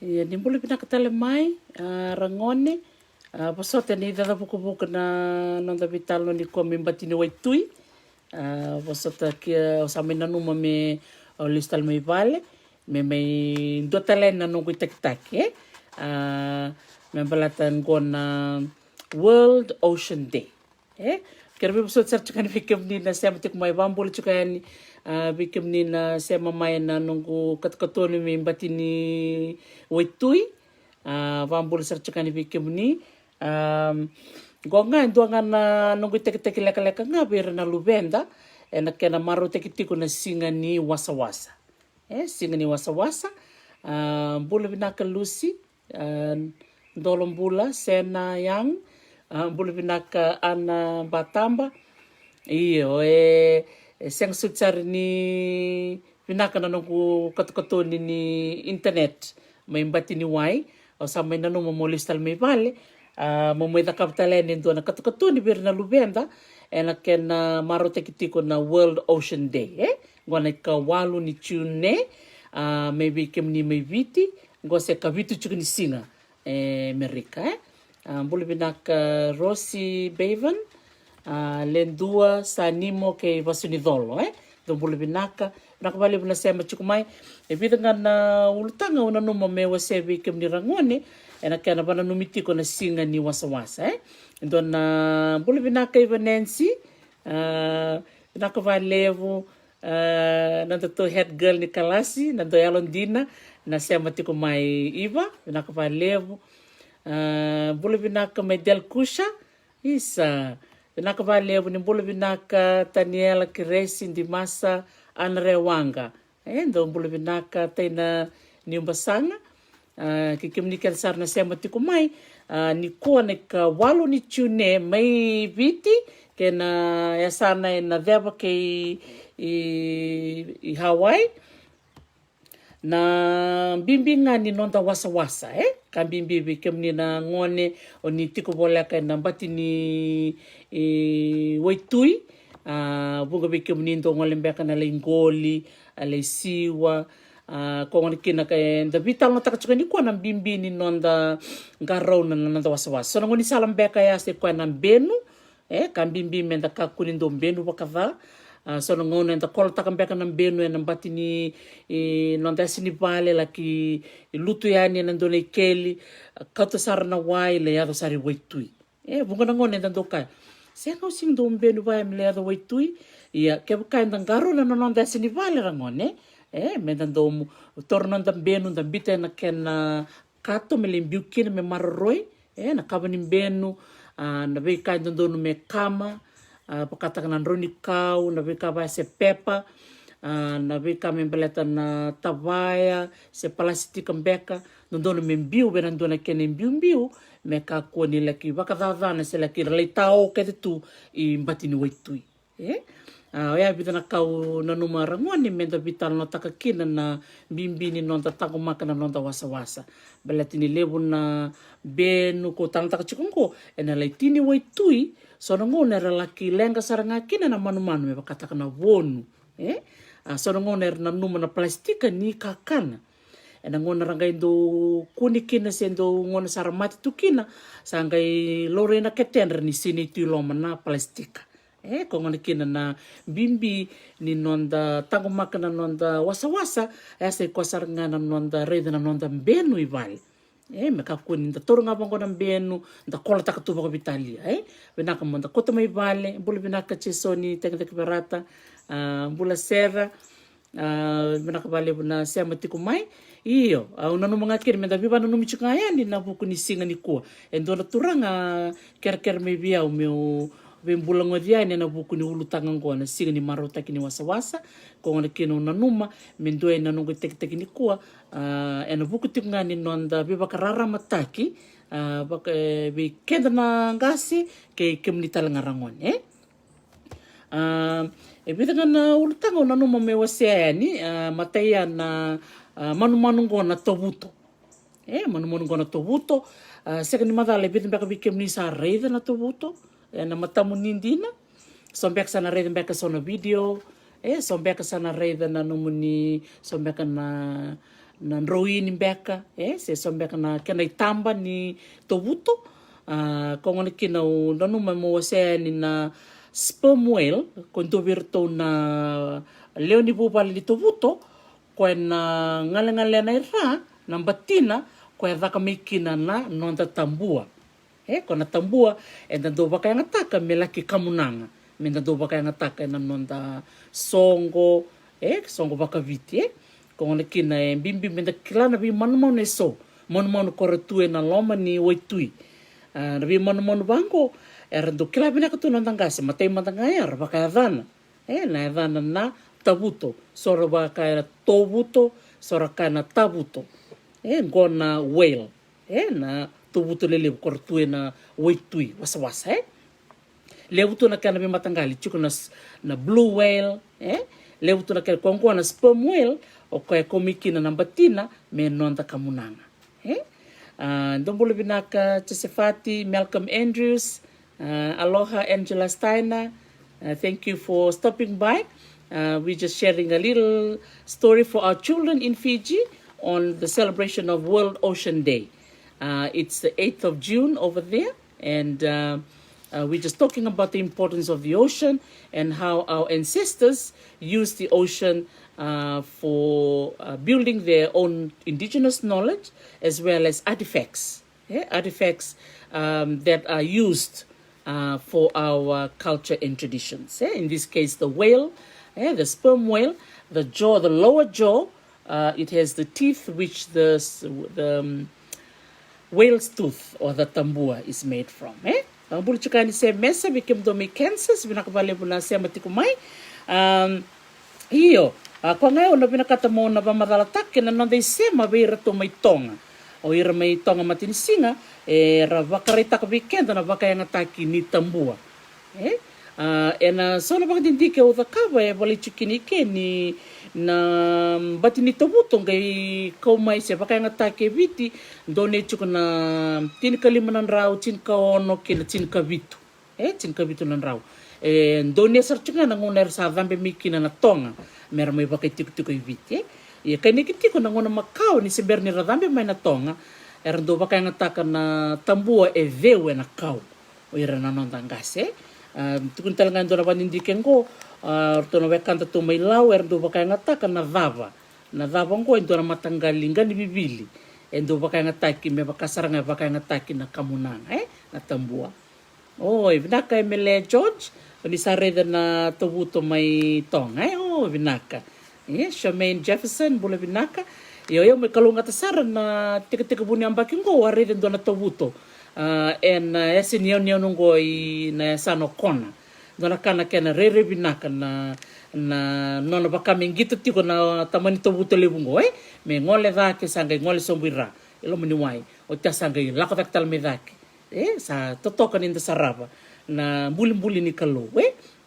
Ia ni mbola pinakatale mai rangone pasote ni dada buku-buku na nonda vitalo ni ko membatini waitui pasota kia osame nanuma me listal mai vale me mai dotalen na nungu itakitaki me balatan gona World Ocean Day kera be pasota sarchukani fikemni na sema tik mai vambol chukani fikemni na sema mai na nungu katkatoni me membatini waitui vambol sarchukani fikemni gonga nduanga na nungu itakitaki leka nga bera na luvenda na kena maro tekitiko na singa ni wasa-wasa singa ni wasa-wasa mbula vinaka Lucy ndolo mbula Sena yang mbula vinaka Ana Batamba iyo seng sutsari ni vinaka na nungu katukatoni ni internet may mbati ni wai o sa may nanuma mo listal may vale mamoeda kapitalene ndona katukatoni bera na luvenda na kena maro tekitiko na World Ocean Day ngona ka walu ni tune maybe kemni may viti ngose ka vitu chukni singa Amerika mbulu binaka Rosie Bevan lendua sanimo ke vasunidolo do mbulu binaka nakavale buna sema chukumai vida ngana ulutanga una numa mewa sebi kemni rangone na kena bana numitiko na singa ni wasa-wasa ndona mbulu binaka iva Nancy binaka valevo nando to head girl ni kalasi nando yalondina na sema tiko mai iva binaka valevo mbulu binaka Medel Kusha isa binaka valevo ni mbulu binaka Daniela Kiresi Ndimasa Anrewanga ndo mbulu binaka taina niumbasanga kikimnikan sarna sema tiko mai ni koa ni ka walo ni tune mai viti kena yasana na dheba ke i Hawaii na bimbinga ni nonda wasa-wasa ka bimbibi kemni na ngone o ni tiko bolaka na mbati ni waitui bunga bikemni ndo ngolembeka na lingoli ale siwa kong kina kay da vital na takachuka ni kwa na bimbi ni nonda garau na nonda wasa-wasa so ngoni salam beka ya se kwa na benu kan bimbi menda kakuni ndo benu wakava so ngone nda kol takam beka na benu na mbati ni nonda sini vale laki lutu yani na ndone keli kato sar na wai le ya sari waitui bunga na ngone ndo ka se ngau sing ndo benu vai me le waitui ia ke buka nda garau na nonda sini vale rangone medando torno nda benu nda bita na kena kato me lembiukina me maroroi na kabani benu na be kai ndo no me kama pakata kana roni kau na be ka se pepa na be ka me beleta na tavaya se plastic mbeka ndo no me mbiu be ndo na kene mbiu me ka ko ni laki vakadava na se laki leitao ke tu I mbatini waitui ya vida na kau na numa rangoni menda vital no takakina na bimbini no tatango makana no wasa-wasa belatini lebu na benu ko tang takachikungo na leitini waitui so ngone laki lenga saranga kina na manu-manu me bakata kana wonu so ngone na numa na plastika ni kakana na ngona rangai ndo kunikina sendo ngona saramati tukina sangai lorena ketender ni sini tu loma na plastika kung kina na bimbi ni nonda tango makana nonda wasa-wasa asa ikosar nga na nonda reda na nonda benu ibali mekakuni nda toro nga bango ng benu nda kola takatuba ko bitalia binaka mo nda kota may vale bula binaka chisoni teknik berata bula sera binaka vale na sema tikumai iyo unanu mga kiri menda biba nanu michukaya ni na buku ni singa ni kuwa endona turanga ker me bia meu bembula ngodia ni na buku ni ulu tangang ko na singa ni marota kini wasa-wasa ko na kino na numa mendoe na nungu tek ni kuwa na buku tinga ni nonda biba karara mataki baka bi kenda na ngasi ke kemni talangarangon bita na ulu tango na numa me wasea ni mataya na manu-manu na tobuto manu-manu na tobuto seka ni madale bita baka bi kemni sa reida na tobuto na matamu nindina sombek sana reda beka sona video sombek sana reda na numuni sombek na na nroini mbeka se so mbeka na kena itamba ni tovuto kongo na kina o nanuma mo se ni na sperm whale ko ndo virto na leoni bubali ni tovuto ko na ngale na ira na batina ko dhaka mikina na nonda tambua ko na tambua ndo baka ngataka melaki kamunanga menda do baka ngataka na nonda songo songo baka viti ko na kina bimbi menda kilana bi manmo ne so manmo ko retue na loma ni waitui na bi manmo bango do kila bina ka tu nonda ngase matei matanga er baka dana na dana na tabuto sora baka tobuto sora kana tabuto ngona whale na tobuto lele ko retue na waitui wasa leuto na kana be matangali chuko na blue whale leuto na kana kongo na sperm whale o ko komiki na nambatina me nonda kamunanga ndombolo binaka Josefati Malcolm Andrews aloha Angela Steiner thank you for stopping by we're just sharing a little story for our children in Fiji on the celebration of World Ocean Day it's the 8th of June over there and we're just talking about the importance of the ocean and how our ancestors used the ocean for building their own indigenous knowledge as well as artifacts, artifacts that are used for our culture and traditions. In this case, the whale, the sperm whale, the jaw, the lower jaw, it has the teeth which the whale's tooth or the tambua is made from. Bulu chukani se mesa bikim domi Kansas binakabale buna se matikumai hiyo kwa ngayo na binakata mo na bamadalatak na nonde se mabira to may tonga o ira may tonga matinisinga ra bakarita ka bikenda na bakaya ngataki ni tambua ena solo bakdindike o zakaba bali chukinike ni na batini tobuto ngai komai se bakaya ngatake viti done chukuna tin kalimanan rau tin kaono kina tin kavitu tin kavitu nan rau done sarchunga na ngona sa dhambe mikina na tonga mera mai bakai tikutuko viti e kani kitiko na ngona makao ni se berni radhambe mai na tonga ndo bakaya ngataka na tambua vewe na kau o ira na nonda ngase tukun talangan do na banindike ngo tono wekanta to mai lau ndo bakaya ngataka na dhava ngo ndo na matangalinga ni bibili ndo bakaya ngataki me bakasaranga bakaya ngataki na kamunanga na tambua vinaka emele George ni sareda na tobuto mai tonga vinaka Charmaine Jefferson bula vinaka yo me kalunga tasara na tika buni ambaki ngo warede ndo na tobuto en esinio ngo I na sano kona dona kana kena rere binaka na nona bakamingito tiko na tamani tobuto lebungo me ngole vake sanga ngole sombira ilo mniwai o tia sanga lako taktal me vake sa totoka ninda saraba na mbuli ni kalo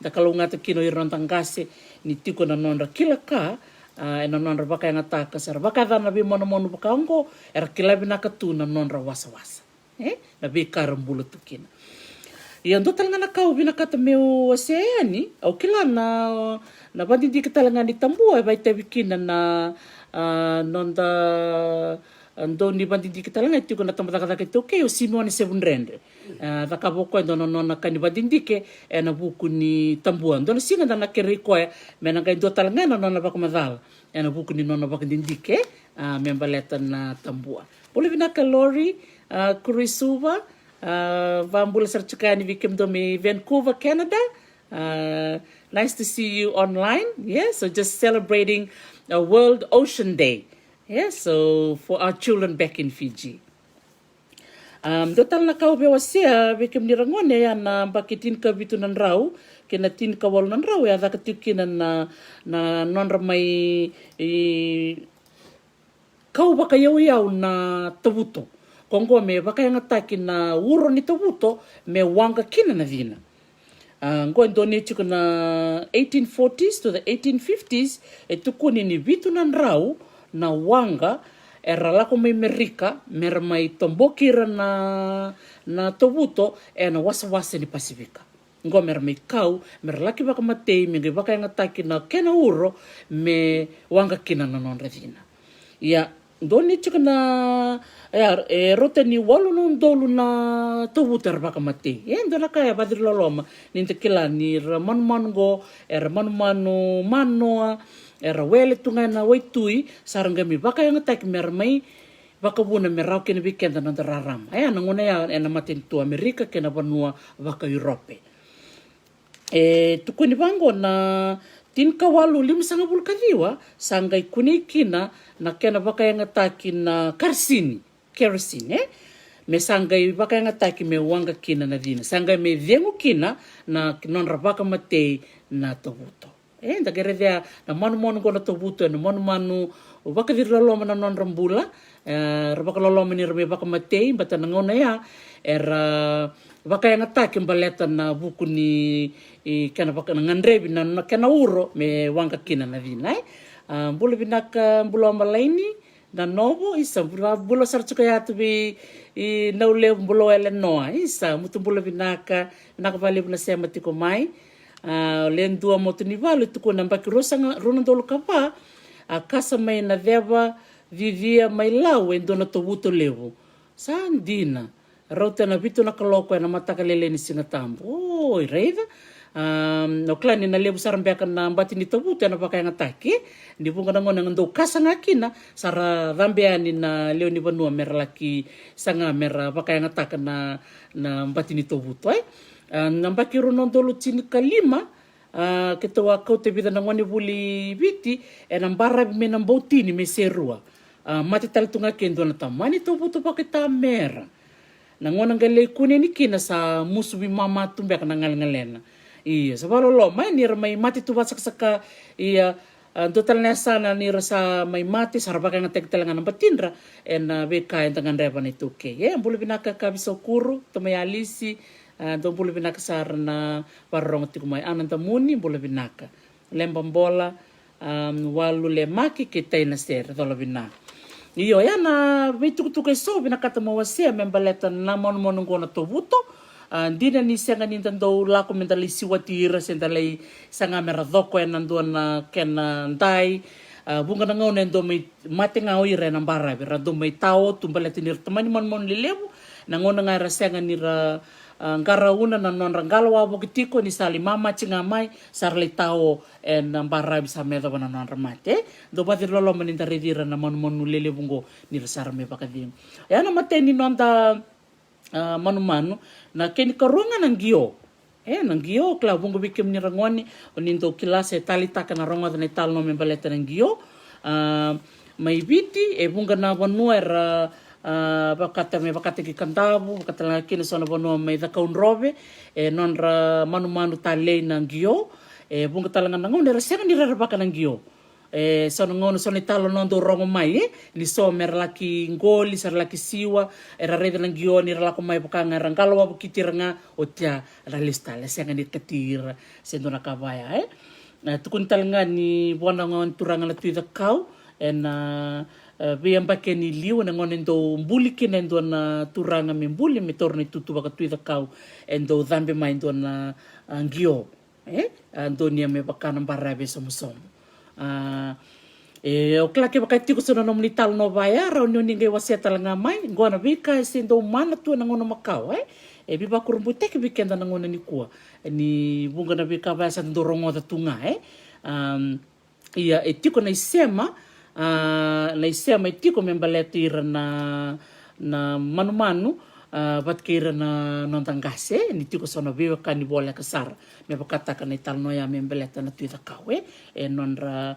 da kalo ngata kino irontangase ni tiko na nonra kila ka na nonra baka ngata sar baka dana bi mono bakango era kila binaka tu na nonra wasa na bi karambulu tukina ia ndo talanga na kau binakata meu aseani au kila na bandindi katalanga ni tambua vai tabikina na nonda ndo ni bandindi katalanga tiko na tambata kata toke o Simone 700 vakaboko ndo nona kani bandindike na buku ni tambua ndo singa na kere ko mena ngai ndo talanga na nona bakamadala na buku ni nona bakandindike membaleta na tambua boleh binaka Lori Kurisuva Vambula Sarchukani Vikim Domi Vancouver, Canada. Nice to see you online. So just celebrating World Ocean Day. So for our children back in Fiji. Dotal na kau bewasia Vikim Nirangone na bakitin ka bitu nan rau kina tin ka wal nan rau ya zakatikin na non ramai kau baka yaw na tabuto. Kongo me bakaya ngataki na uro ni tobuto me wanga kina na vina. Ngo ndone chuko na 1840s to the 1850s tukuni ni vitu nan rau na wanga era lako mai merika mer mai tombokira na tobuto na wasa ni Pasifika. Ngo mer mai kau mer laki baka matei me bakaya ngataki na kena uro me wanga kina na non revina. Ya Doni tika na rota ni walo no dolu na tovuta baka mate. Ndo kaya badir loloma ninta kila ni ramanu go ramanu manoa wele tunga na waitui saranga mi baka yang tak mermai baka buna merau kena weekend na raram. Nangona ya na matin tu Amerika kena banua baka Europe. Tukuni bango na tin kawalu 5 kadiwa sangai kuni kina na kena baka yang ataki na kerosene me sangai baka yang ataki me wanga kina na dina sangai me vengu kina na nonra baka matei na tobuto nda geredea na manu ko na tobuto na manu baka dirloloma na nonra mbula baka loloma ni rame baka matei bata ngona ya era baka yang ataki baleta na buku ni kana baka ngandrebi na kana uro me wanga kina na dina bula binaka bula malaini na novo isa bula sarchuka ya tubi na ule bula ele noa isa mutu bula binaka vale buna sema tiko mai lendua motu ni vale tuko na mbaki rona dolo kapa kasa mai na deva vivia mai lau endona to buto levo sandina rauta na vitu na kaloko na mataka lele ni singatambo reida no klani na lebu sarambeka na mbati ni tobuto na baka ngataki ni bunga na ngona ndo kasa ngakina sara rambeani na leo ni banua merlaki sanga mera baka ngataka na mbati ni tobuto na mbaki rono ndolo tini kalima ketoa kote vida na ngoni buli biti na mbara me na mbotini me serua mati taltunga kendo na tamani tobuto baka mera na ngona ngale kune ni kina sa musubi mama tumbe kana ngalngalena iya sabalo lo mai ni mai mati tu saka iya total na sana ni rasa mai mati sarabaka nga tegtalangan ng patindra en beka en tangan reba ni tuke bulu binaka kabiso kuru to may alisi do bulu binaka sar na parong tiku mai ananta muni bulu binaka lembam bola walu le maki kitay na ser do lo binaka iyo na bitukutuke so binakata mawase membaleta na mon ngona tobuto dina ni senga ni tando la komentali siwatira sentalai sanga meradoko en nandua na kena ndai bunga na ngone ndo mai mate ngau ire na bara bera do mai tao tumbaleti ni tamani mon lilebu na ngona ngara senga ni ra ngarauna na non rangalo wa bokitiko ni sali mama cinga mai sarli tao en bara bisa medo na non ramate do batir lolo maninta redira na mon lilebu ngo ni rasarme bakadim na mate ni nonta manu na keni karunga ng gio ng gio kla bungo bikim ni rangoni onindo kilase talitaka na ronga na talo me baleta ng gio mai biti bunga na banua era bakata ki kandabu bakata la kini sona banua mai da kaunrobe non ra manu tale ng gio bunga talanga ngone ra sena ni ra baka ng gio sono ngono sono talo nondo rongo mai ni so merlaki ngoli sarlaki siwa era rede lang gioni ra ko mai bukanga rangalo wa bukitiranga otia ra lista le senga ni katira sendo na kabaya tukun talanga ni bona ngon turanga na tuida kau biamba ke ni liu na ngon endo mbuli ke endo na turanga me mbuli me torni tutu baka tuida kau endo dhambe mai endo na ngio ando ni me baka na barabe somo o klake baka tiko sono no mlital no vaya ra no ninge wasia talanga mai ngona bika sindo mana tu na ngono makau biba kurumbutek bikenda na ngona ni kua ni bunga na bika ba sa ndorongo da tunga ia etiko na isema etiko membaletira na manu bat kira na nontangase ni tiko sono biwa kani bola kasar me bakata kana italno ya membeleta na tuita kawe nonra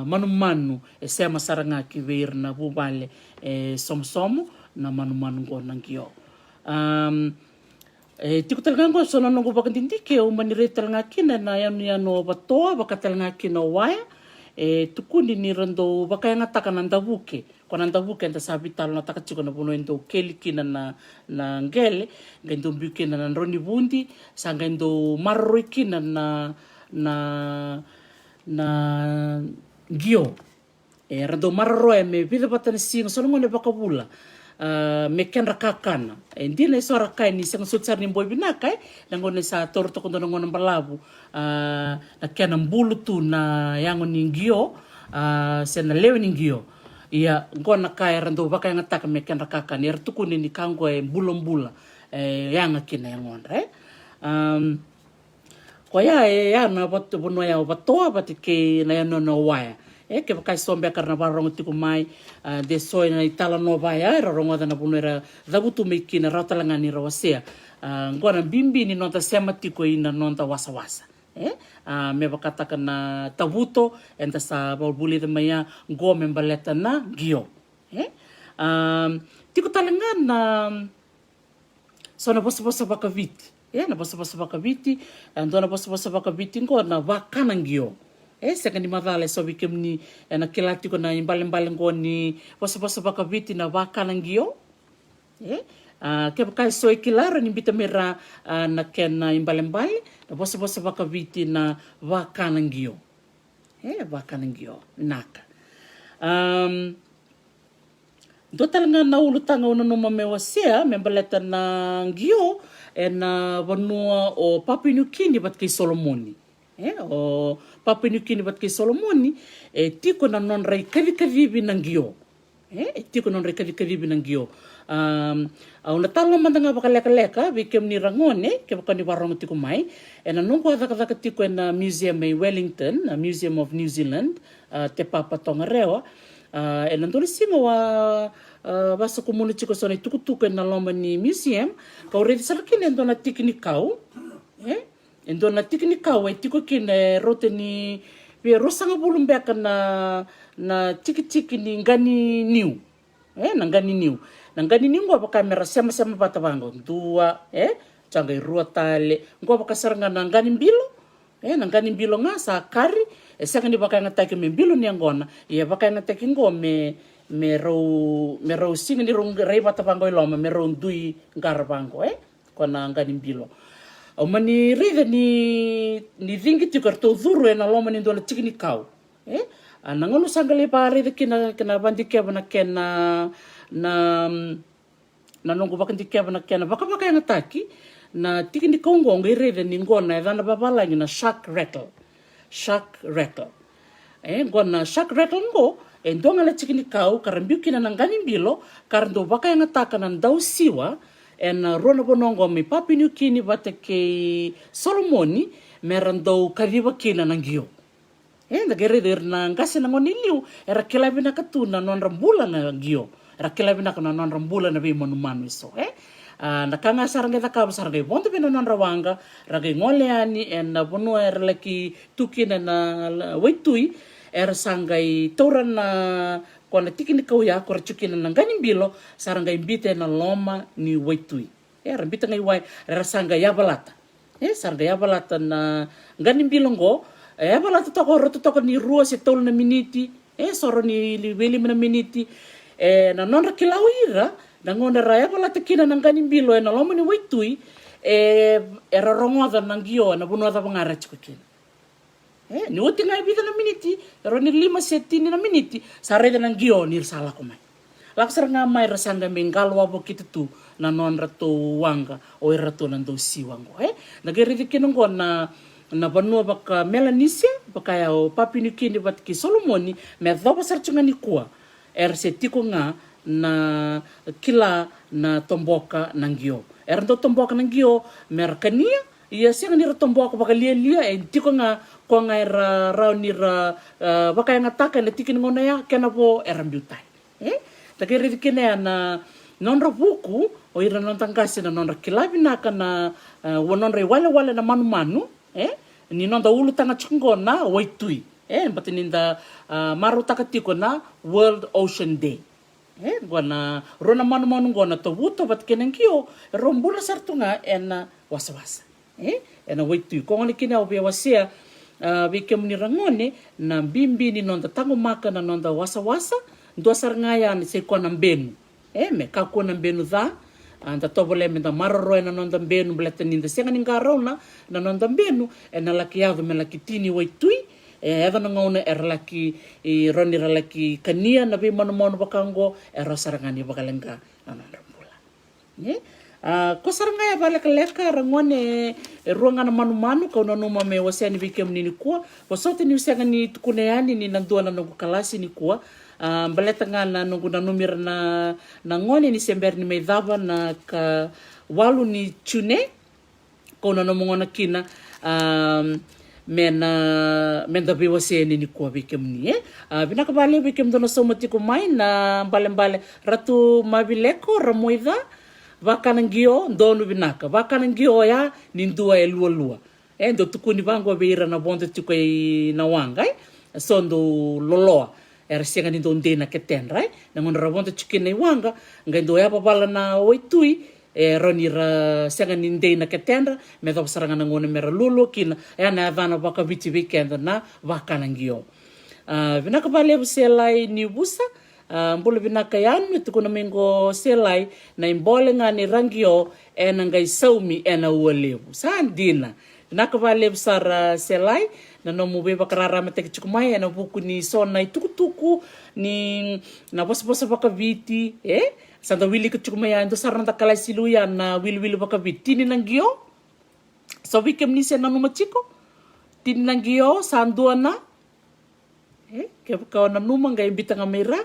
manu sema saranga kiwir na bubale somsomo na manu go nangio tiko talaga sono no bakantindike o manire talaga kina na yano batoa bakatalanga kina waya tukuni ni rando baka nga taka nandabuke kwa nandabuke enta sabitalo na taka chiko na puno endo keli kina na ngele ngendo mbuke na nroni bundi sanga endo marroi kina na gio rando marroi me bida batana singa sono ngone baka bula me kenra kakana ndi na isora kai ni sanga sutsar ni boy binaka ngone sa torto kondo ngone balabu na kena mbulu tu na yango ningio sena lewe ningio ia ngona ka era ndo baka nga taka me kenda kaka ni tukuni ni kango e mbula yanga kina ngondra ko ya na bot bono ya batoa batike na no waya ke baka sombe karna barong tiku mai de soi na itala no vaya era rongo na bono era dabutu me kina ratalanga ni rawasea ngona bimbi ni nota sema tiko ina nonta wasa me bakataka na tabuto enta sa balbuli de maya go membaleta na gio tiko talanga na sona bosa bakaviti na bosa bakaviti andona bosa bakaviti ngona vakana gio seka ni madhale so bikemni na kilati ko na imbale ngoni bosa bakaviti na vakana gio ke baka so ikilara ni bitamera na ken imbale na bosa bakaviti na vakana gio vakana gio naka do talanga na ulutanga una no mamewasea membaleta na gio na vanua o Papua New Guinea bat kay Solomoni o Papua New Guinea bat kay Solomoni tiko na non rai kavi ng gio tiko non rai kavi ng gio au na talo mandanga bakaleka bikem ni rangone ke bakani warong tiko mai na nungko adaka tiko na museum in Wellington Museum of New Zealand te papa tongarewa nandole singo wa basa komune chiko sona tukutuku na loma ni museum ka uredi sarakine ndona tiknikau ndona tiknikau tiko kine rote ni we rosanga bulumbeka na tiki ni ngani niu na ngani niu ngwa kamera sama bata bango dua changa irua tale ngwa bakasaranga na ngani mbilo na ngani mbilo nga sa kari saka ni baka ngatake me mbilo ni ngona ia baka ngatake ngome mero singa ni rong rei bata bango iloma mero ndui ngar bango kona ngani mbilo o mani rida ni vingi tikarto duru na loma ni ndona tikini kau nangono sangale pare de kina bandike bana kena na nongo baka ndike bana kena baka ngataki na tikini kongo ngirida ni ngona edana babala na shark rattle ngona shark rattle ngo ndonga la tikini kau karambukina na ngani mbilo karando baka ngataka na ndau siwa rona bonongo me Papua New Guinea batake Solomoni merando kariba kina nangio na gereder na ngase na ngoni liu era kilabi na katuna non rambula na gio era kilabi na kana non rambula na be manumanu so na kanga saranga da ka saranga bonde be non rawanga rage ngoleani na bono era laki tukina na waitui era sangai toran na kona tikini kau ya kora chukina na ngani mbilo saranga imbite na loma ni waitui era mbita ngai wai era sanga yabalata saranga yabalata na ngani mbilo ngo yabalata toko ni rua se tol na miniti soro ni weli na miniti na nonra kilau ira na ngona ra yabalata kina na ngani mbilo na loma ni waitui era rongoda nangio na bunoda bangara chukina ni uti ngai bita na miniti pero ni 5 setini na miniti sarede nang gio ni sala ko mai laksar nga mai rasanga mengal wabo kitu na non rato wanga o rato nando siwango nagere kinongo na banua baka Melanesia baka ya o Papua New Guinea bat ki Solomoni me dhaba sarchunga ni kuwa se tiko nga na kila na tomboka nang gio ndo tomboka nang gio merkania ia senga ni tomboka baka lia tiko nga ko ngai ra ni ra baka nga taka na tikin ngona ya kena po erambutai takere dikene na non buku o ira non tangasi na non kilabi na kana wonon re wala na manu ni non da ulu tanga chingona waitui batininda maru takatiko na World Ocean Day gona rona manu gona to buto bat kenenkio rombula sartunga wasa ena waitui ko ngani kina obia wasia bikem ni rangone na bimbi ni nonda tango maka na nonda wasa ndo sarngaya ni se kona mbenu me ka kona mbenu dha anda tobole me da maroro na nonda mbenu bleta ni senga ni ngarona na nonda mbenu na laki yado me laki tini waitui eva na ngone laki roni laki kania na be manu bakango sarangani bakalenga na nonda mbula ko saranga ya leka rangone ruanga na manu ka no numa me wasani bikem ni kuwa wasote ni usanga ni tukuneani ni nandua na kalasi ni kuwa Baleta nga na nunguna numero na ngone ni sember ni meidava na ka walu ni tune kona na mongona kina menda bewa sene ni kwa bikem ni binaka bale bikem dono somati ko mai na bale ratu mabileko ramoida vakanangio ndonu binaka vakanangio ya nindua lua ndo tukuni vangu beira na bonde tukai na wanga so ndo loloa era senga nindo ndena ketendra na ngona rabonde tukine wanga ngendo ya babala na oitui ronira senga nindena ketendra me do saranga na ngona mera lulu kina na avana baka viti weekend na vakanangio vinaka bale selai ni busa mbulu vinaka yanu tukuna mengo selai na imbole ngani rangio ngai saumi ualevu sandina vinaka bale sara selai na no mube bakarara mate chukumai na buku ni sona tukutuku ni na bosa baka viti sanda wili chukumai ando saranda kala siluya na wili baka viti ni nangio so wikem ni sena no machiko tin nangio sanduana ke ka na numa ngai bitanga mera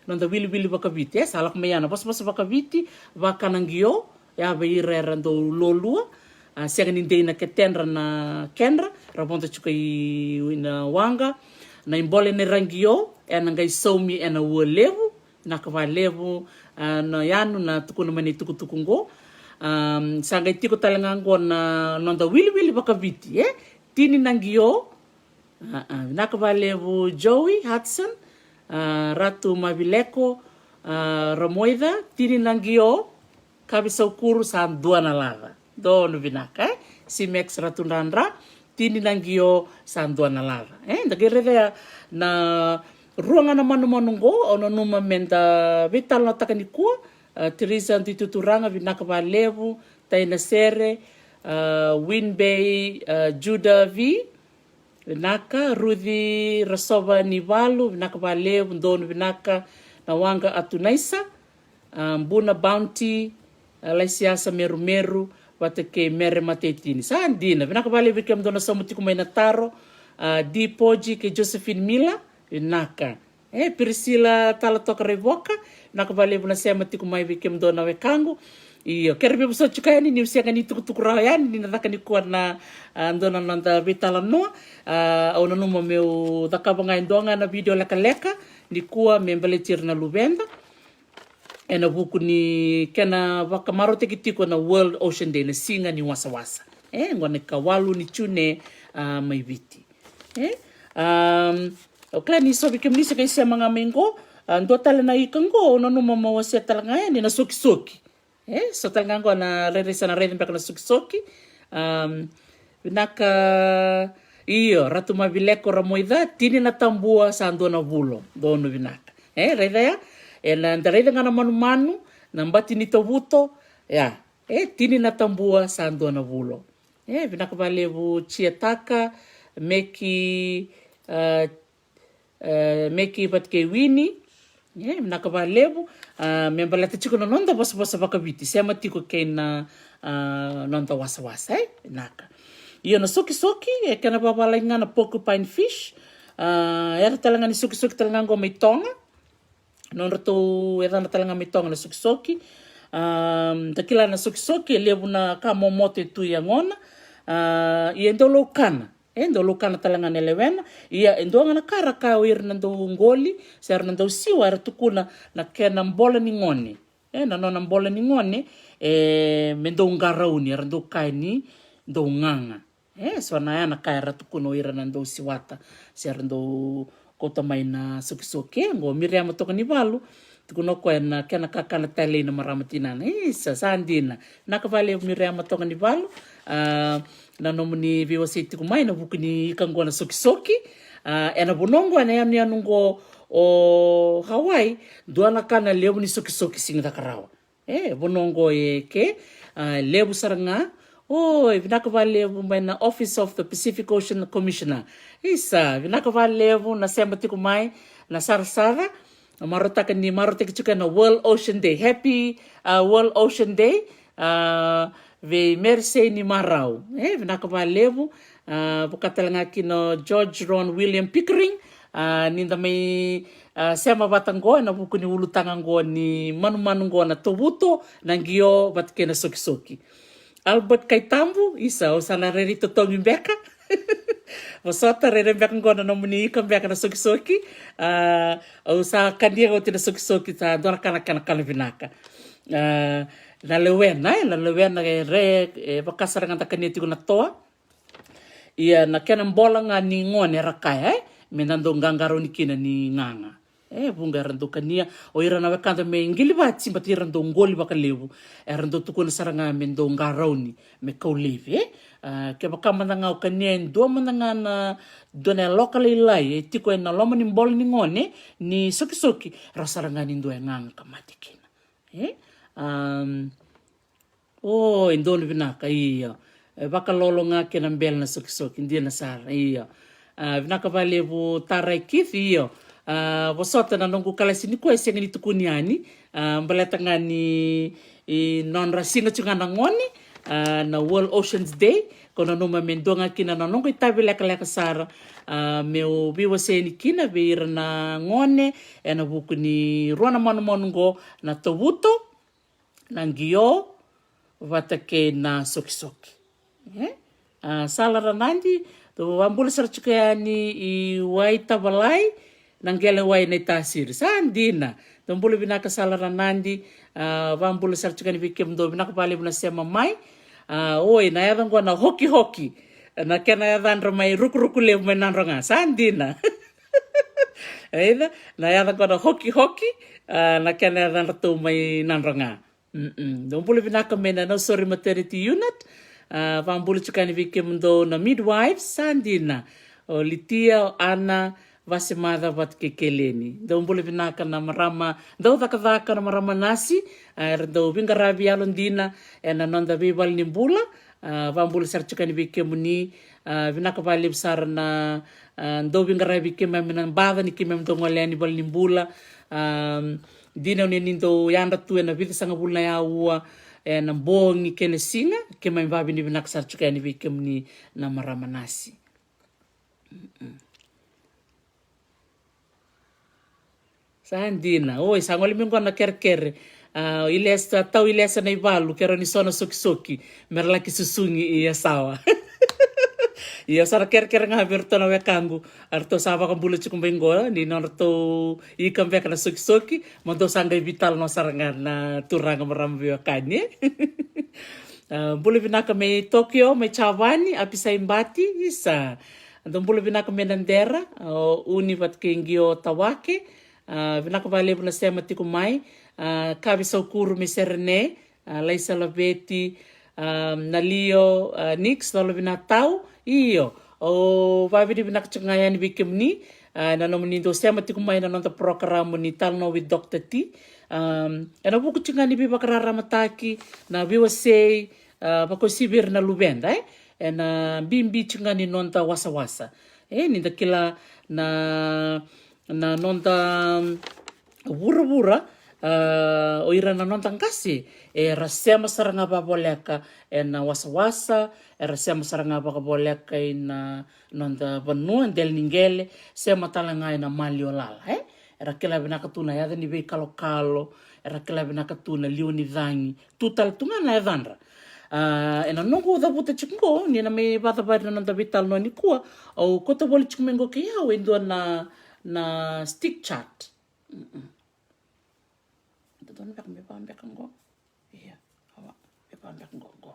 nanda wili baka viti salak mayana bosa baka viti baka nangio ya beira rando lolua siang nindena ketendra na kendra rabonta chuka na wanga na imbole ne rangio ngai saumi ualevu na kavalevu na yanu na tukuna mani tukutukungo sanga itiko talangango na nanda wili baka viti tini nangio na kavalevu Joey Hudson ratu mavileko ramoida tini nangio kabisaukuru sandua na lava dono vinaka si mex ratundandra tini nangio sandua na lava ndagere na ruanga na manu ono numa menda vital na takanikua Teresa ndituturanga vinaka valevu taina sere Winbay Judah V vinaka Ruthi Rasova Nivalu vinaka valevu dono vinaka na wanga atunaisa Mbuna Bounty laisiasa meru watake mere matetini sandina vinaka vale vikem dona samuti kumaina taro di poji ke Josephine Mila vinaka Priscilla tala toka revoka vinaka vale vuna sema tikumai vikem dona wekangu iyo kerbe buso chukayani ni usianga ni tukutukura yani ni nataka ni kuwa na ndona nanda vitala noa au nanuma meu dakabanga indonga na video leka ni kuwa membeletir na lubenda ena buku ni kena wakamaro tekitiko na World Ocean Day na singa ni wasa ngone kawalu ni tune mai viti okla ni so bikem ni se kaisa mga mengo ndo tala na ikango no no mama wase talanga ni na soki so talanga ngo na reresa na reden na soki vinaka iyo ratu mavileko ramoida tini na tambua sa ndo na vulo dono vinaka reda ya ndareda ngana manu na mbati ni tovuto tini na tambua sa ndo na vulo vinaka valevu chiataka meki patke wini vinaka valevu membalata chiko na nonda bosa vakaviti sema tiko kena nonda wasa vinaka iyo na soki kana babala ngana porcupine fish era talanga ni soki talanga ngo may tonga non to era na talanga may tonga na soki dakila na soki levu na kamo mote tu yangona endo lokana talanga nelewena ia endo ngana karaka wir nando ngoli ser nando siwa era tukuna na kena mbola ni ngone na nona mbola ni ngone mendo ngarauni era ndo kaini ndo nganga so na yana kaira tukuno ira nando siwata ser ndo kota maina soki ngo Miriam toka ni valu tukuno ko na kena kakana tale na maramatinana sa sandina nakavale Miriam toka ni valu na nomuni viwasiti kumai na bukuni kangona soki ena bonongo na yanungo o Hawaii duana kana lebu ni soki singa karawa bonongo ke lebu saranga vinaka valevu na Office of the Pacific Ocean Commissioner isa vinaka valevu na semba tikumai na sarasara marotaka ni marotaka chuka na World Ocean Day. Happy World Ocean Day ve merse ni marau vinaka valevu bukatalanga kino George Ron William Pickering ninda may sema vatangoa na vuku ni ulutangangoa ni manumanungoa na tovuto nangio vatikena sokisoki. Albert Kaitambu, isa o sana rerito tongi mbeka. Wasota rere mbeka ngona no munika mbeka na sokisoki. O sa kandia o tina sokisoki ta dona kana vinaka. Na lewena re vakasaranga takania na toa. Ia na kena mbola nga ni ngone rakaya me nando ngangaro ni kina ni nganga. Bunga rando kania o ira na wakanda me ngili vati mbati rando ngoli bakalevu rando tukuna saranga me ndo ngaroni me kaulevi ke bakamana nga o kania ndo mananga na dona local ilai tiko na loma ni mbol ni ngone ni soki rasaranga ni ndo nganga kamatikina ndo ni vinaka iya bakalolo nga kena mbel na soki ndia na sara iya vinaka valevu tarai kithi iyo wasota na nongo kalasini ko esenga ni tukuniani mbalatanga ni non rasinga chungana ngoni na World Oceans Day kono noma mendonga kina na nongo itabile kala sara meu biwa seni kina beira na ngone ena buku ni rona mongo na tovuto na ngio vatake na soki sala ranandi to ambula sarchuka ni I waita balai nangele wai na tasir sandina tombulu binaka salara nandi vambulu sarchukani vikem do binaka pale buna sema mai oi na yadang na hoki na kena yadang mai ruku le mai nanronga sandina na yadang na hoki na kena yadang to mai nanronga tombulu binaka mena no sorry maternity unit vambulu chukani vikem do na midwives sandina o litia ana vasemada vatkekeleni do mbule vinaka na marama do dhaka na marama nasi do vinga rabi alondina ena nonda bibal ni mbula vambule sarchukani vikemuni vinaka vale sar na do vinga rabi kemamina bada ni kemam do ngoleni bal ni mbula dina ni ndo yanda tu na vita sanga bulna ya ua ena bongi kene singa kemam vabi ni vinaka sarchukani vikemuni na marama nasi Sandina, oi, sangoli mingo na kerkere. Ilesa tau ilesa na ivalu, kero ni sona soki merla ki susungi iya sawa. Iya sara kerkere nga virto na wekangu, arto sawa kambulu chukumbengo, ni norto ikam veka na soki mondo sanga vital no saranga na turanga marambi wakani. Bulu vinaka me Tokyo, me Chavani, apisa imbati, isa. Andong bulu vinaka me Nandera, uni vatkengio tawake, vinaka vale na sema tiku mai kavi saukuru me Serene Laisa Laveti Nalio Nix lolo vinatau iyo o vavidi vinaka changayani vikemni na nomni do sema tiku mai na nonta program ni talno with Dr. T ena buku changani bi bakarara mataki na biwa sei bakosibir na lubenda ena bimbi changani nonta wasa ninda kila na nonta wura o ira na nonta ngasi rasema saranga baboleka na wasa rasema saranga baboleka na nonta vanua del ningele sema talanga na maliolala era kila binaka tuna yada ni be kalo era kila binaka tuna lioni dhangi tutal tunga na yadandra ena nongo da buta chungo ni na me bata bata nonta vital no ni kuwa o kota boli chumengo ke ya wendo na stick chart. Don't be go. Yeah. Go.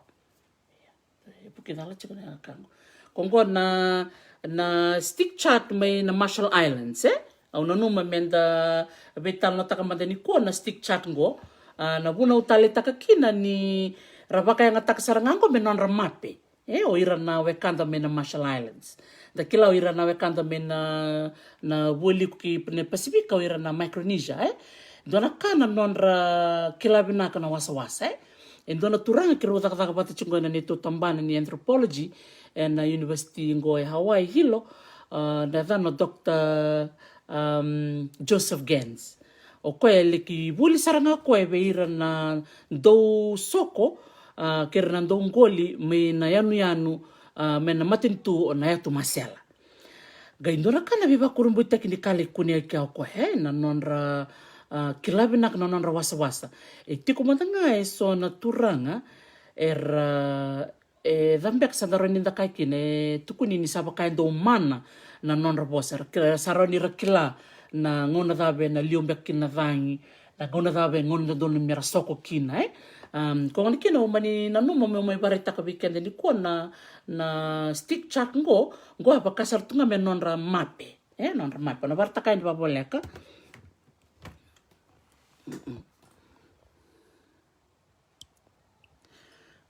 Yeah. Pukidala chicken kango. Kongo na stick chart may na Marshall Islands au na numa menda betal no takamanda ni ko na stick chart ngo na buna utale takakina ni rabaka yang taksarangango menon ramape. O ira na wekanda me na Marshall Islands. Da kila o ira na wekanda me na woli ki ne Pacifica o ira na Micronesia dona kana nonra kila binaka na wasa dona turanga kiro taka bata chungana ni to tambana ni anthropology na University Ngoe Hawaii hilo na dano Dr. Joseph Gens o koe leki wuli saranga koe be ira na do soko kira na do ngoli me na yanu me na matintu o na yatu masela gaindona kana viva kurumbu tekini kali kunia kia ko he na nonra kilabi nak na nonra wasa tiko matanga so na turanga era dhambek sandaroni ndakai kine tukuni ni saba kai do mana na nonra bosa saroni rakila na ngona dabe na liombek kina vangi na ngona dabe ngona donu mera soko kina ko ngani kina umani na numa me mai bareta ka weekend ni ko na stick chat ngo apa kasar tunga me nonra mape nonra mape na barta kai ba boleka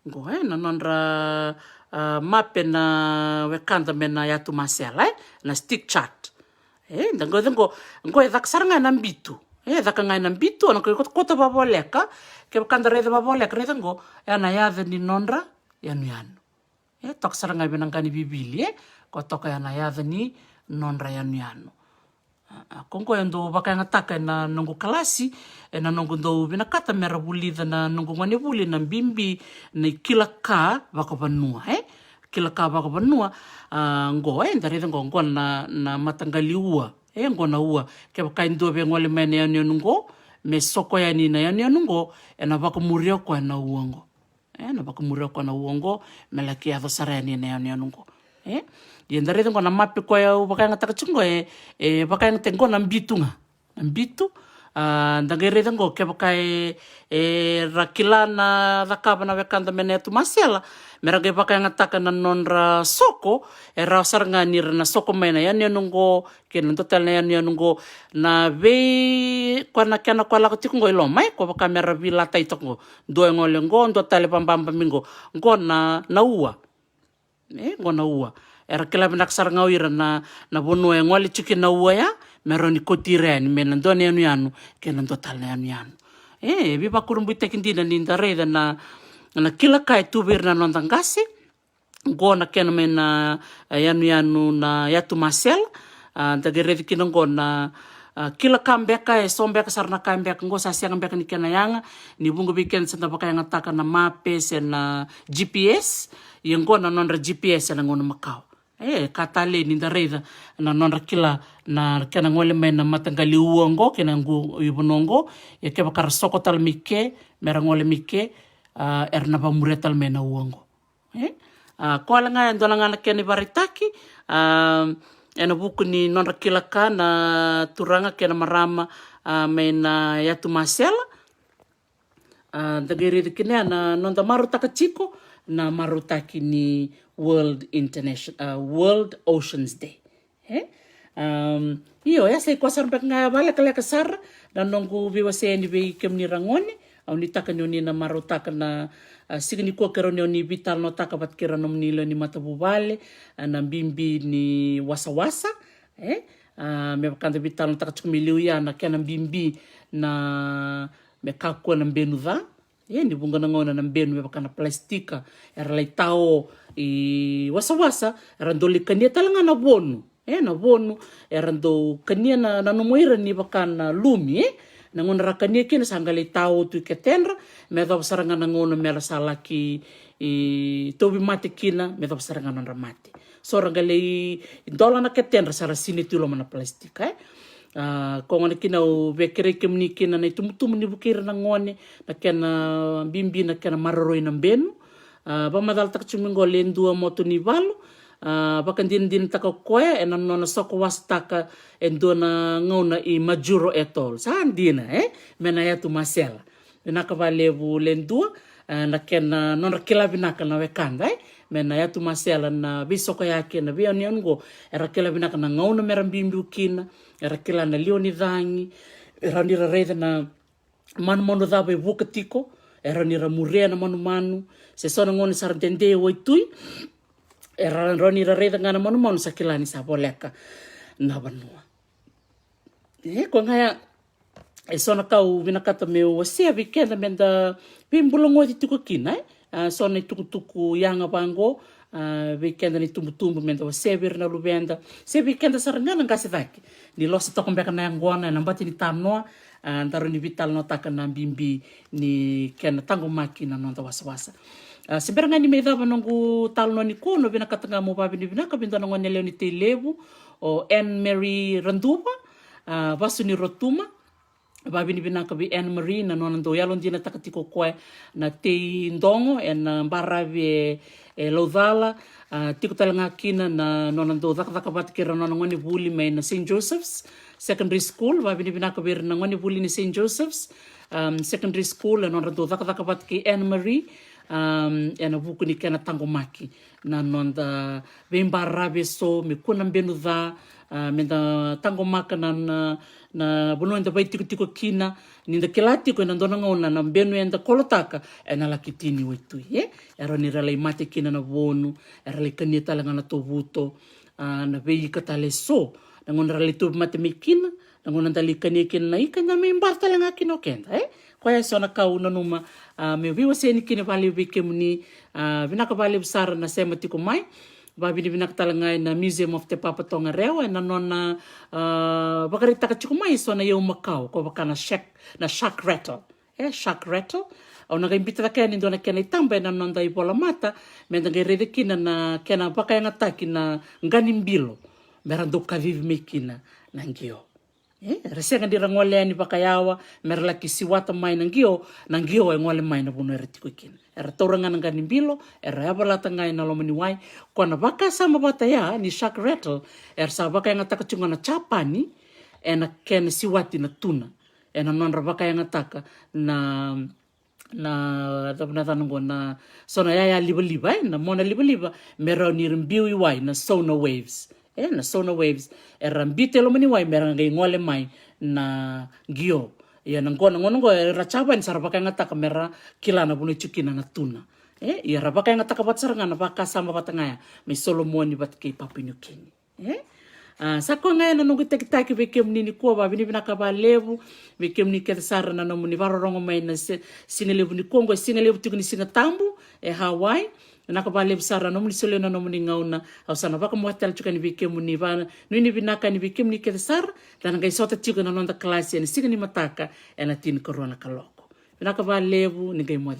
ngo na nonra mape na wekanda me na yatu masela na stick chat ngo daksaranga na mbitu daka ngai na mbitu ana ko kota ba boleka ke kanda reda ba boleka reda ngo ana yadha ni nonra yanu tok saranga benangani bibili ko toka yana yadha ni nonra yanu kongo endo baka ngataka na nongo kalasi na nongo ndo binakata mera bulida na nongo ngani buli na bimbi na kila ka baka banua kila ka baka banua ngo ndare ngo na matangali ua ngo na ua ke baka ndo be ngole mene yanu ngo me soko yani na yanu ngo na baka murio ko na uongo na baka murio ko na uongo melaki ado sarani na yanu ngo yendare ngo na mapi ko ya baka ngataka chungo baka ngatengo na mbitunga na mbitu ndangere ngo ke baka rakila na dakaba na wekanda mene tu masela merage baka ngataka na nonra soko era sarngani na soko mena yani ngo ke no total na yani ngo na ve kwana kana kwa la tikungo ilo mai ko baka mera vila taitongo do ngole ngo ndo tale pambamba mingo ngo na ua ngo na ua era kila benak saranga ira na bono ngole chiki na ua ya meroni kotireni mena ndo ne yanu ke no total na yanu viva kurumbu tekindina ni ndareda na kila kai tubir na nondangasi go na kena mena yanu na yatu masel ndagere kina go na kila kambeka sombeka sarna kambeka ngo sasia kambeka ni kena yanga ni bungo weekend senda baka yang ataka na mape na GPS yengo na nondra GPS na ngono makao katale ni ndareda na nondra kila na kena ngole mena matangali uongo kena ngu ibonongo ya ke bakar sokotal mike merangole mike erna pa muretal mena uongo ko langa ndola ngana kene baritaki ena buku ni nondra kila ka na turanga kena marama mena yatu masela ndagere kene na nonda marutaka chiko na marutaki ni World Oceans Day iyo ya sai kwasar bak nga bala kala kasar dan nongo biwa sendi be kemni rangone au ni taka ni na marutaka na signi ko kero ni vital no taka bat kera no ni ni matabubale na bimbi ni wasa me bakanda vital no taka chumiliu ya na kana bimbi na me kakko na benuva ni bunga na ngona na benu me bakana plastika era leitao I wasa era ndoli kania talanga na bonu na bonu era ndo kania na nomoira ni bakana lumi na ngona rakania kina sangale tao tu ketenra me do saranga na ngona mera salaki tobi mate kina me do saranga na ramate so rangale dola na ketenra sara sini tulo mana plastika ko ngona kina o vekere kemni kina na tumutum ni bukira na ngone na kena bimbi na kena maroroi na benu ba madal tak chumingo lendua moto ni valu bakan din taka koya ena nona soko wastaka endona ngona I majuro etol sandina mena ya tu masela naka valevu lendua na kena nona kila binaka na wekanda mena ya tu masela na bisoko yake na bia niongo era kila binaka na ngona merambimbi ukina era kila na lioni dhangi era nira reda na manu dhabe vukatiko era nira murea na manu se sona ngoni sarantende waitui era roni rareda ngana manu sakilani sa boleka na banua ko ngaya sona kau binakata meu se weekend menda bimbulongo tituko kina sona tuku yanga bango weekend ni tumbu menda se na lubenda se weekend sarangana ngase vaki ni losa tokombeka na ngona na mbati ni tamnoa ndaro ni vital no taka na bimbi ni kena tango makina no wasa Seberanga ni meidava nongu talo ni kono vina katanga mo babi ni vinaka bindana ngone leo ni te levu o Anne Mary Randuba vasu ni rotuma babi ni vinaka bi Anne Marie na nona ndo yalo ndina takatiko koe na te ndongo na mbaravi e Laudhala tiko talanga kina na nona ndo dhaka batikira nona ngone vuli mai na St. Joseph's Secondary School babi ni vinaka bir na ngone vuli ni St. Joseph's Secondary School na nona ndo dhaka batiki Anne Marie na buku ni kena tangomaki na nonda vembarabe so me kuna mbenu dha menda tangomaka na bono enda vai tiko kina ninda kelati ko na ndona ngona na mbenu enda kolotaka na lakitini wetu era ni ralai mate kina na bonu era le kanita langa na tovuto na vei katale so na ngona ralai to mate mekina na ngona ndali kanekina na ikana me mbarta langa kino kenda Koia sona kauna numa me viwa seni kine vale vike muni vinaka vale besar na sema tiko mai babini vinaka talangai na Museum of Te Papa Tongariro na nona bakarita ka tiko mai sona eu Macau ko bakana shark rattle shark rattle au na gaimbita ka ni ndona kena itamba na nonda ibola mata me ndanga rede kina na kena baka yang ataki na ngani mbilo merando ka vive mekina na ngio Resenga dira ngole ni bakayawa merla kisiwata mai nangio e ngole mai na bono eretiko kina. Era tauranga ngani mbilo, era yabalata ngai na lomani wai, kona baka sama bata ya ni shark rattle, sa baka yang ataka chunga na chapani, na kena siwati na tuna. Na nonra baka yang ataka na tanongo na sona ya liba na mona liba mera ni rimbiu iwai na sonar waves. Na sonar waves rambite lo mani wai meranga ngole mai na gio na ngono rachaba ni sarabaka ngata kamera kilana bunu chukina na tuna rabaka ngata ka batsaranga na baka sama batangaya me Solomoni batke papinyo king sako ngaya na nungu tekitaki veke mnini ko ba bini binaka ba levu veke mni ke sara na no muni varorongo mai na sinelevu ni Kongo sinelevu tikuni singa tambu Hawaii naka bale besar no muni sole no muni ngauna au sana baka motel chuka ni vike muni va nini binaka ni vike muni ke sar dan ngai sota chuka na nonda klase ni singa ni mataka ena tin corona kaloko binaka ba levu ni ngai mo